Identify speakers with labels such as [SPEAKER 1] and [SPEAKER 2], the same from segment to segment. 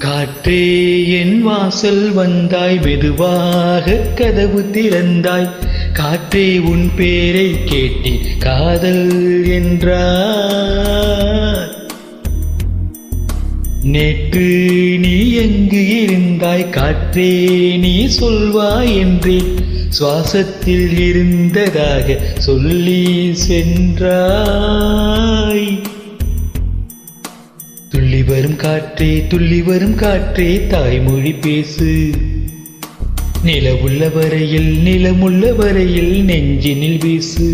[SPEAKER 1] காற்றே என் வாசல் வந்தாய், மெதுவாக கதவு திறந்தாய். காற்றே உன் பேரை கேட்டி காதல் என்றாய். நேற்று நீ எங்கு இருந்தாய், காற்றே நீ சொல்வாய் என்றேன். சுவாசத்தில் இருந்ததாக சொல்லி சென்றாய். துள்ளி வரும் காற்றே, துள்ளி வரும் காற்றே, தாய்மொழி பேசு. நிலவுள்ள வரையில், நிலமுள்ள வரையில் நெஞ்சினில் வீசு.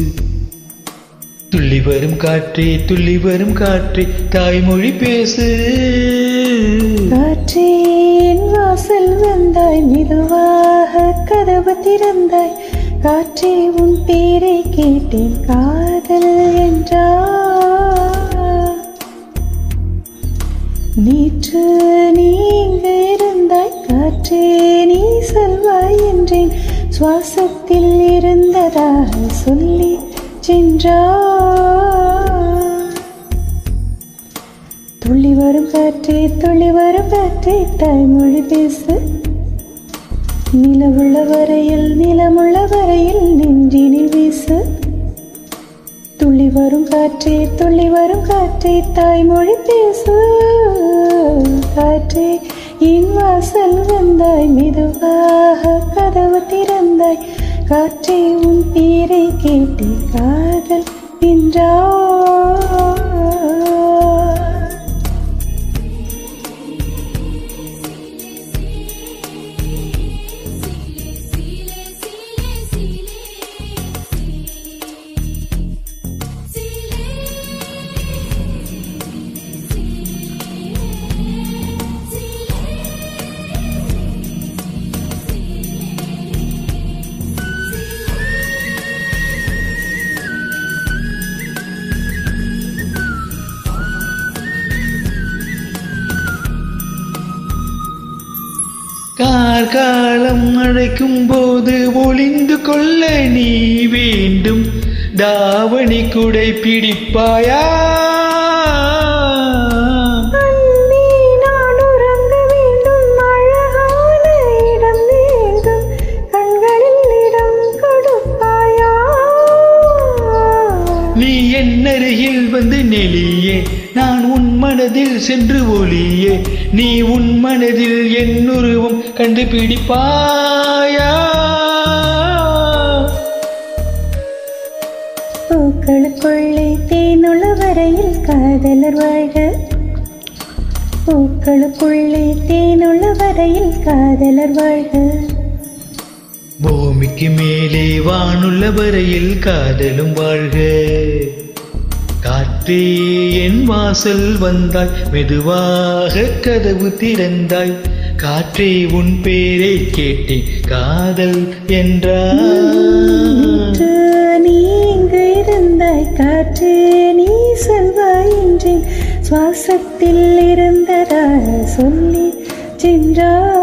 [SPEAKER 1] துள்ளி வரும் காற்றே, துள்ளி வரும் காற்றே, தாய்மொழி பேசு.
[SPEAKER 2] காற்றே என் வாசல் வந்தாய், மெதுவாக கதவு திறந்தாய். காற்றே உன் பேரை கேட்டேன் காதல் என்றாய். நேற்று நீ இங்கு இருந்தாய், காற்றே நீ சொல்வாய் என்றேன். சுவாசத்தில் இருந்ததாக சொல்லி சென்றாய். துள்ளி வரும் காற்றே, துள்ளி வரும் காற்றே, தாய்மொழி பேசு. நிலவுள்ள வரையில், நிலமுள்ள வரையில் நெஞ்சினில் வீசு. துள்ளி வரும் காற்றே, துள்ளி வரும் காற்றே, தாய்மொழி பேசு. காற்றே என் வாசல் வந்தாய், மெதுவாக கதவு திறந்தாய். காற்றே உன் பேரை கேட்டு காதல் என்றாய்.
[SPEAKER 1] கார்காலம் அழைக்கும் போது ஒளிந்து கொள்ள நீ வேண்டும். தாவணி குடை பிடிப்பாயா?
[SPEAKER 2] நான் உறங்க வேண்டும், அழகான இடம் வேண்டும், கண்களில் இடம் கொடுப்பாயா?
[SPEAKER 1] நீ என் அருகில் வந்து நெளியே, நான் உன் மனதில் சென்று ஒளியே. நீ உன் மனதில் என் உருவம் கண்டுபிடிப்பாயா?
[SPEAKER 2] பூக்களுக்குள்ளே தேனுள்ள வரையில் காதலர் வாழ்க. பூக்களுக்குள்ளே தேனுள்ள வரையில் காதலர் வாழ்க.
[SPEAKER 1] பூமிக்கு மேலே வானுள்ள வரையில் காதலும் வாழ்க. காற்றே என் வாசல் வந்தாய், மெதுவாக கதவு திறந்தாய். காற்றே உன் பேரை கேட்டி காதல் என்றாய்.
[SPEAKER 2] நீ இங்கு இருந்தாய், காற்றே நீ சொல்வாய் என்றேன். சுவாசத்தில் இருந்ததாக சொல்லி சென்றாய்.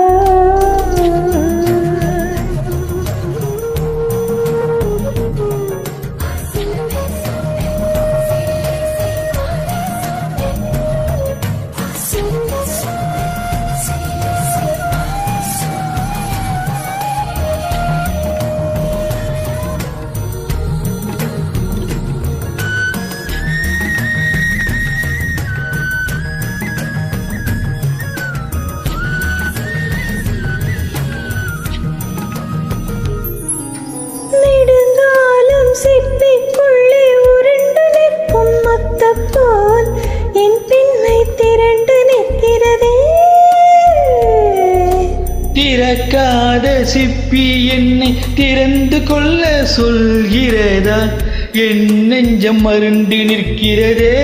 [SPEAKER 2] சிப்பிக்குள்ளே உருண்டு நிற்கும் மொத்தப்போல் என் பின்னை திரண்டு நிற்கிறதே.
[SPEAKER 1] திறக்காத சிப்பி என்னை திறந்து கொள்ள சொல்கிறதா? என் நெஞ்சம் மருண்டு நிற்கிறதே.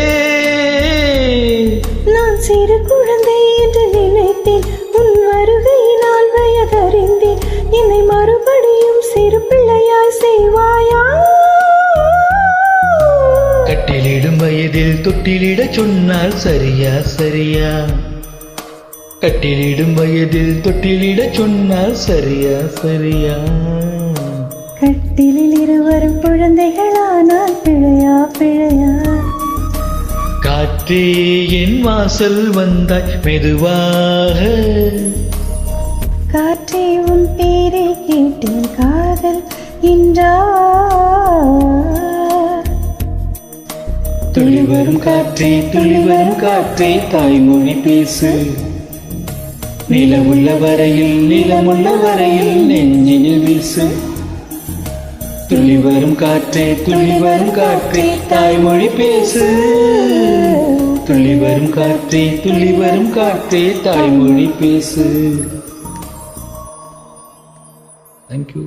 [SPEAKER 2] நான் சிறு குழந்தை என்று நினைத்தேன், உன் வருகையினால் வயதறிந்தேன். என்னை மறுபடியும் சிறு பிள்ளையாய் செய்வாயா?
[SPEAKER 1] கட்டிலிடும் வயதில் தொட்டிலிட சொன்னால் சரியா சரியா? கட்டிலிடும் வயதில் தொட்டிலிட சொன்னால் சரியா சரியா?
[SPEAKER 2] கட்டிலில் இருவரும் குழந்தைகளானால் பிழையா பிழையா?
[SPEAKER 1] காற்றே என் வாசல் வந்தாய் மெதுவாக.
[SPEAKER 2] காற்றே உன் பேரை கேட்டேன் காதல் என்றார்.
[SPEAKER 1] துள்ளி வரும் காற்றே துள்ளி வரும் காற்றே தாய்மொழி பேசு. நிலமுள்ள வரையில் நெஞ்சினில் வீசு. துள்ளி வரும் காற்றே தாய்மொழி பேசு. துள்ளி வரும் காற்றே தாய்மொழி பேசு. Thank you.